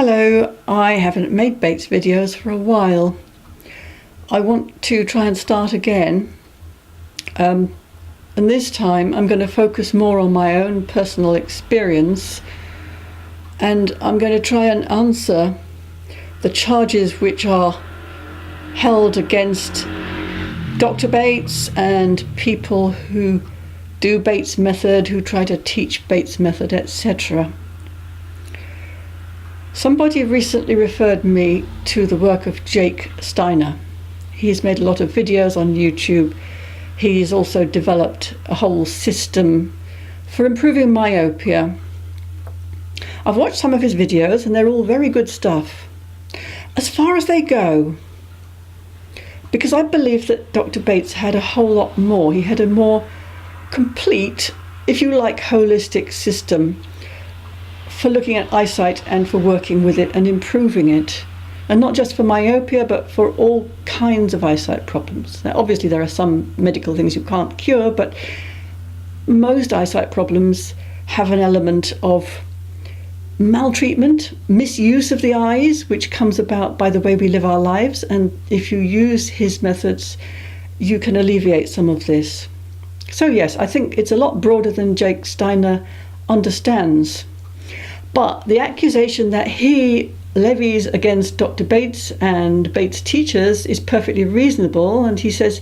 Hello, I haven't made Bates videos for a while. I want to try and start again, and this time I'm going to focus more on my own personal experience, and I'm going to try and answer the charges which are held against Dr. Bates and people who do Bates method, who try to teach Bates method, etc. Somebody recently referred me to the work of Jake Steiner. He's made a lot of videos on YouTube. He's also developed a whole system for improving myopia. I've watched some of his videos and they're all very good stuff, as far as they go, because I believe that Dr. Bates had a whole lot more. He had a more complete, if you like, holistic system for looking at eyesight and for working with it and improving it. And not just for myopia, but for all kinds of eyesight problems. Now, obviously there are some medical things you can't cure, but most eyesight problems have an element of maltreatment, misuse of the eyes, which comes about by the way we live our lives. And if you use his methods, you can alleviate some of this. So yes, I think it's a lot broader than Jake Steiner understands. But the accusation that he levies against Dr. Bates and Bates teachers is perfectly reasonable. And he says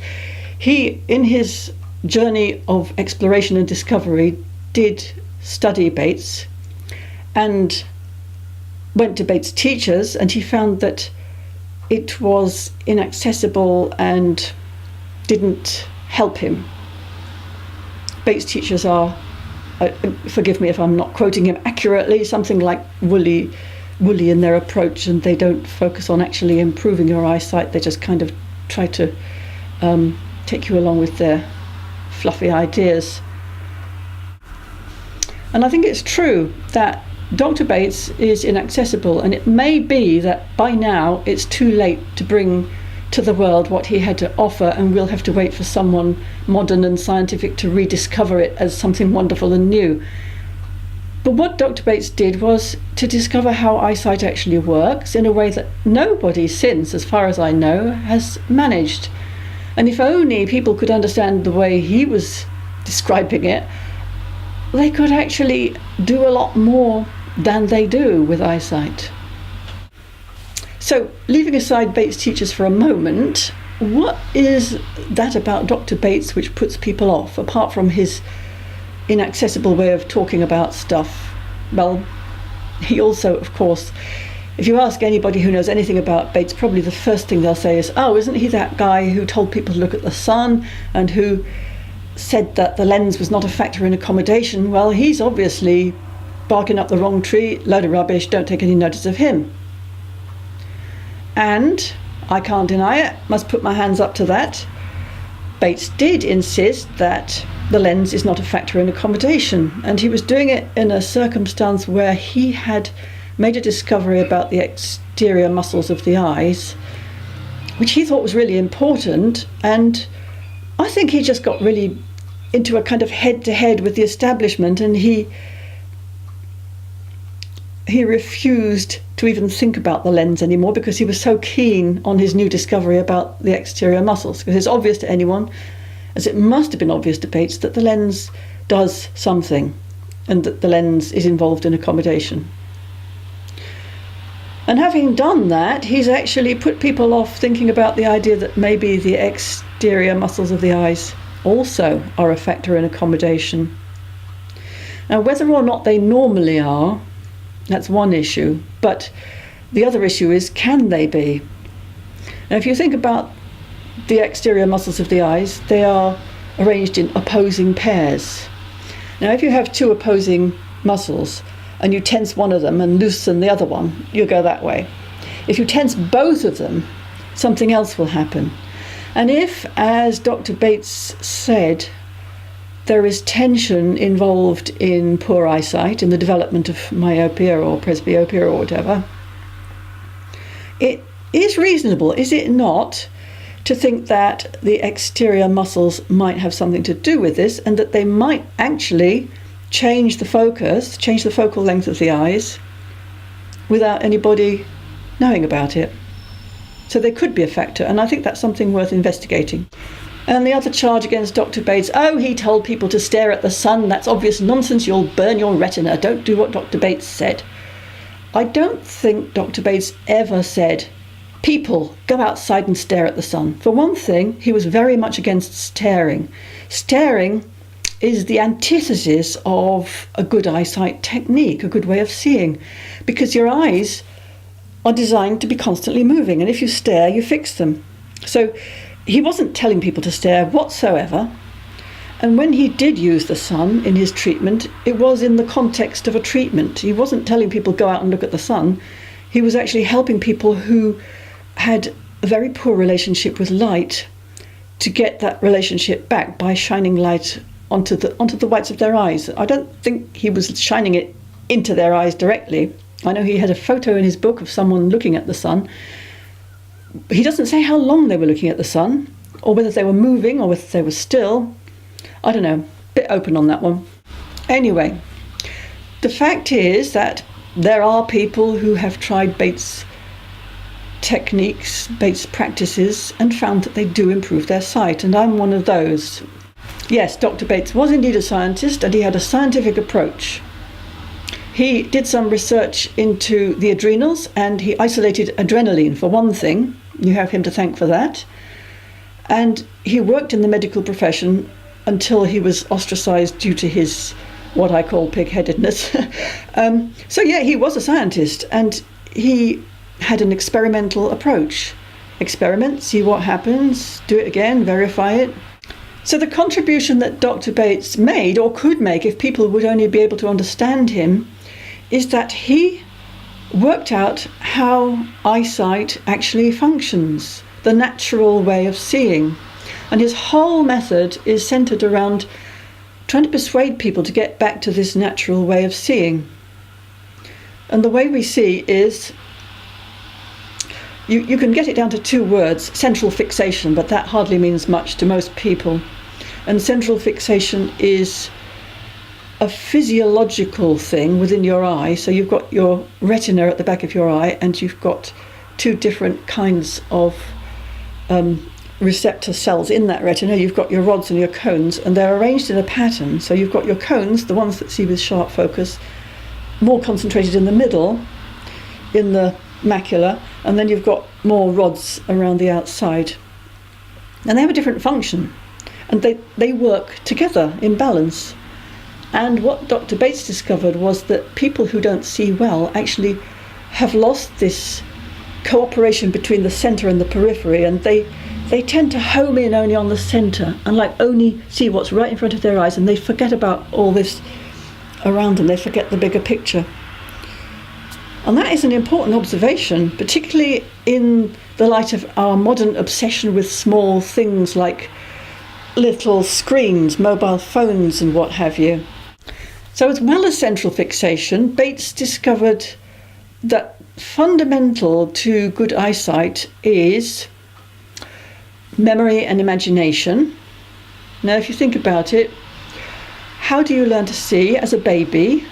he, in his journey of exploration and discovery, did study Bates and went to Bates teachers, and he found that it was inaccessible and didn't help him. Bates teachers are, forgive me if I'm not quoting him accurately, something like woolly in their approach, and they don't focus on actually improving your eyesight. They just kind of try to take you along with their fluffy ideas. And I think it's true that Dr. Bates is inaccessible, and it may be that by now it's too late to bring to the world what he had to offer, and we'll have to wait for someone modern and scientific to rediscover it as something wonderful and new. But what Dr. Bates did was to discover how eyesight actually works in a way that nobody since, as far as I know, has managed. And if only people could understand the way he was describing it, they could actually do a lot more than they do with eyesight. So, leaving aside Bates teachers for a moment, what is that about Dr. Bates which puts people off, apart from his inaccessible way of talking about stuff? Well, he also, of course, if you ask anybody who knows anything about Bates, probably the first thing they'll say is, oh, isn't he that guy who told people to look at the sun and who said that the lens was not a factor in accommodation? Well, he's obviously barking up the wrong tree, load of rubbish, don't take any notice of him. And I can't deny it, must put my hands up to that. Bates did insist that the lens is not a factor in accommodation, and he was doing it in a circumstance where he had made a discovery about the exterior muscles of the eyes, which he thought was really important. And I think he just got really into a kind of head-to-head with the establishment, and he refused to even think about the lens anymore because he was so keen on his new discovery about the exterior muscles. Because it's obvious to anyone, as it must have been obvious to Bates, that the lens does something and that the lens is involved in accommodation. And having done that, he's actually put people off thinking about the idea that maybe the exterior muscles of the eyes also are a factor in accommodation. Now, whether or not they normally are, that's one issue, but the other issue is, can they be? Now, if you think about the exterior muscles of the eyes, they are arranged in opposing pairs. Now, if you have two opposing muscles and you tense one of them and loosen the other one, you go that way. If you tense both of them, something else will happen. And if, as Dr. Bates said, there is tension involved in poor eyesight, in the development of myopia or presbyopia or whatever, it is reasonable, is it not, to think that the exterior muscles might have something to do with this, and that they might actually change the focus, change the focal length of the eyes, without anybody knowing about it. So there could be a factor, and I think that's something worth investigating. And the other charge against Dr. Bates, he told people to stare at the sun. That's obvious nonsense. You'll burn your retina. Don't do what Dr. Bates said. I don't think Dr. Bates ever said, people, go outside and stare at the sun. For one thing, he was very much against staring. Staring is the antithesis of a good eyesight technique, a good way of seeing, because your eyes are designed to be constantly moving, and if you stare, you fix them. So he wasn't telling people to stare whatsoever, and when he did use the sun in his treatment, it was in the context of a treatment. He wasn't telling people go out and look at the sun. He was actually helping people who had a very poor relationship with light to get that relationship back by shining light onto the whites of their eyes. I don't think he was shining it into their eyes directly. I know he had a photo in his book of someone looking at the sun. He doesn't say how long they were looking at the sun, or whether they were moving or whether they were still. I don't know, bit open on that one. Anyway, the fact is that there are people who have tried Bates techniques, Bates practices, and found that they do improve their sight, and I'm one of those. Yes, Dr. Bates was indeed a scientist, and he had a scientific approach. He did some research into the adrenals, and he isolated adrenaline for one thing. You have him to thank for that. And he worked in the medical profession until he was ostracized due to his, what I call, pig-headedness. So yeah, he was a scientist, and he had an experimental approach. Experiment, see what happens, do it again, verify it. So the contribution that Dr. Bates made, or could make if people would only be able to understand him, is that he worked out how eyesight actually functions, the natural way of seeing. And his whole method is centered around trying to persuade people to get back to this natural way of seeing. And the way we see is, you can get it down to two words, central fixation, but that hardly means much to most people. And central fixation is a physiological thing within your eye. So you've got your retina at the back of your eye, and you've got two different kinds of receptor cells in that retina. You've got your rods and your cones, and they're arranged in a pattern. So you've got your cones, the ones that see with sharp focus, more concentrated in the middle, in the macula, and then you've got more rods around the outside. And they have a different function, and they work together in balance. And what Dr. Bates discovered was that people who don't see well actually have lost this cooperation between the centre and the periphery, and they tend to home in only on the centre and only see what's right in front of their eyes, and they forget about all this around them. They forget the bigger picture. And that is an important observation, particularly in the light of our modern obsession with small things like little screens, mobile phones and what have you. So as well as central fixation, Bates discovered that fundamental to good eyesight is memory and imagination. Now, if you think about it, how do you learn to see as a baby?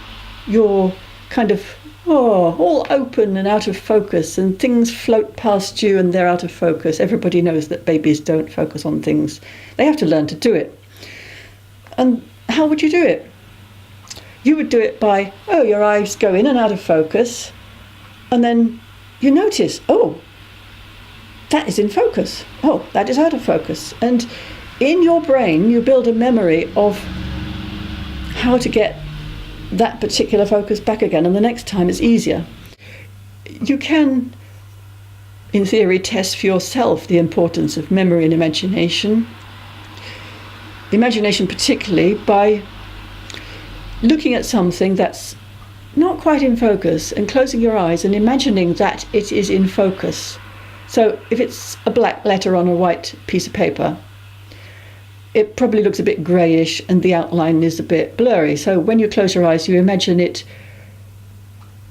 You're kind of all open and out of focus, and things float past you and they're out of focus. Everybody knows that babies don't focus on things. They have to learn to do it. And how would you do it? You would do it by, your eyes go in and out of focus, and then you notice, that is in focus. That is out of focus. And in your brain, you build a memory of how to get that particular focus back again, and the next time it's easier. You can, in theory, test for yourself the importance of memory and imagination. Imagination particularly by looking at something that's not quite in focus and closing your eyes and imagining that it is in focus. So if it's a black letter on a white piece of paper, it probably looks a bit greyish and the outline is a bit blurry. So when you close your eyes, you imagine it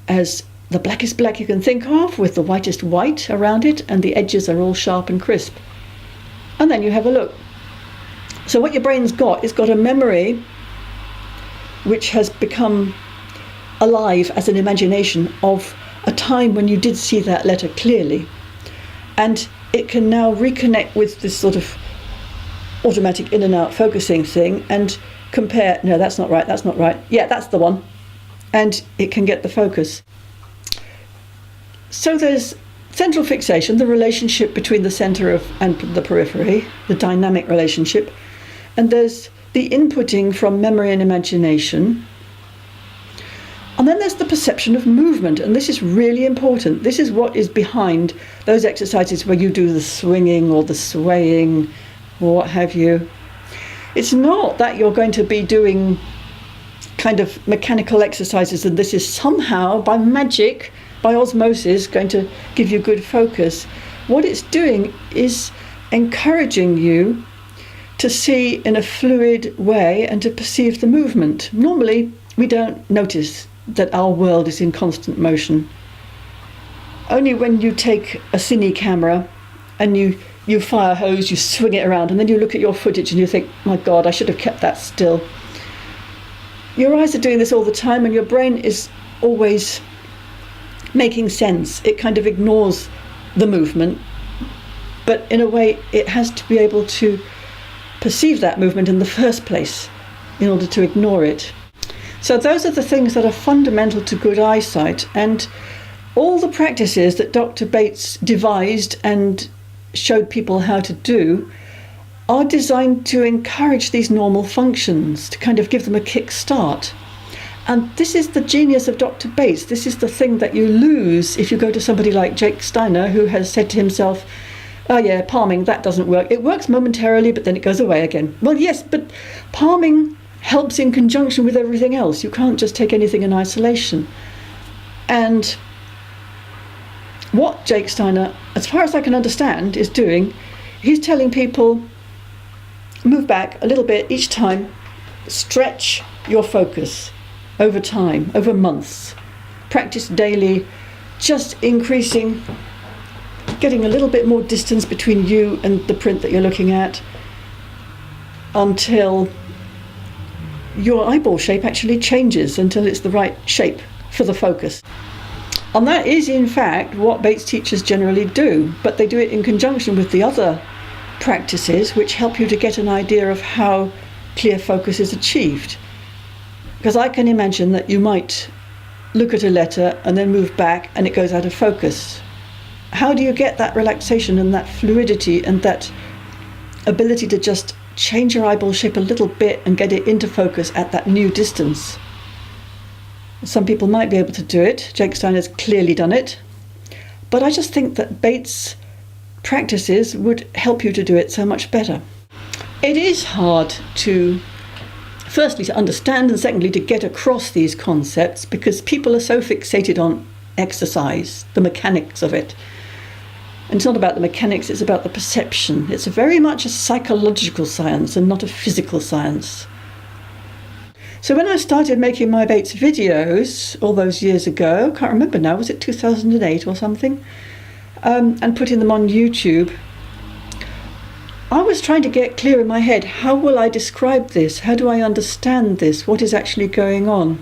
as the blackest black you can think of, with the whitest white around it, and the edges are all sharp and crisp. And then you have a look. So what your brain's got is got a memory which has become alive as an imagination of a time when you did see that letter clearly, and it can now reconnect with this sort of automatic in and out focusing thing and compare, no, that's not right, yeah, that's the one, and it can get the focus. So there's central fixation, the relationship between the centre and the periphery, the dynamic relationship, and there's the inputting from memory and imagination. And then there's the perception of movement, and this is really important. This is what is behind those exercises where you do the swinging or the swaying or what have you. It's not that you're going to be doing kind of mechanical exercises and this is somehow, by magic, by osmosis, going to give you good focus. What it's doing is encouraging you to see in a fluid way and to perceive the movement. Normally, we don't notice that our world is in constant motion. Only when you take a cine camera and you fire hose, you swing it around, and then you look at your footage and you think, my God, I should have kept that still. Your eyes are doing this all the time and your brain is always making sense. It kind of ignores the movement, but in a way it has to be able to perceive that movement in the first place in order to ignore it. So those are the things that are fundamental to good eyesight, and all the practices that Dr. Bates devised and showed people how to do are designed to encourage these normal functions, to kind of give them a kick start. And this is the genius of Dr. Bates. This is the thing that you lose if you go to somebody like Jake Steiner, who has said to himself, oh yeah, palming, that doesn't work. It works momentarily, but then it goes away again. Well, yes, but palming helps in conjunction with everything else. You can't just take anything in isolation. And what Jake Steiner, as far as I can understand, is doing, he's telling people, move back a little bit each time, stretch your focus over time, over months. Practice daily, just increasing, getting a little bit more distance between you and the print that you're looking at until your eyeball shape actually changes, until it's the right shape for the focus. And that is in fact what Bates teachers generally do, but they do it in conjunction with the other practices which help you to get an idea of how clear focus is achieved. Because I can imagine that you might look at a letter and then move back and it goes out of focus. How do you get that relaxation and that fluidity and that ability to just change your eyeball shape a little bit and get it into focus at that new distance? Some people might be able to do it. Jake Steiner's clearly done it. But I just think that Bates' practices would help you to do it so much better. It is hard to, firstly, to understand, and secondly, to get across these concepts because people are so fixated on exercise, the mechanics of it. And it's not about the mechanics, it's about the perception. It's very much a psychological science and not a physical science. So when I started making my Bates videos all those years ago, I can't remember now, was it 2008 or something, and putting them on YouTube, I was trying to get clear in my head, how will I describe this? How do I understand this? What is actually going on?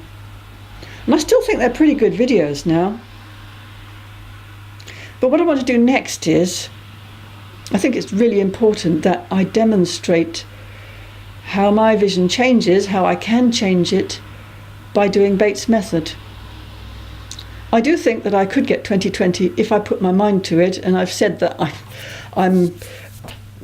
And I still think they're pretty good videos now. But what I want to do next is, I think it's really important that I demonstrate how my vision changes, how I can change it by doing Bates' method. I do think that I could get 20/20 if I put my mind to it, and I've said that I'm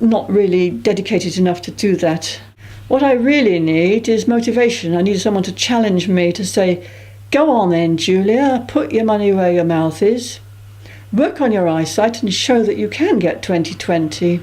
not really dedicated enough to do that. What I really need is motivation. I need someone to challenge me to say, go on then, Julia, put your money where your mouth is. Work on your eyesight and show that you can get 20/20.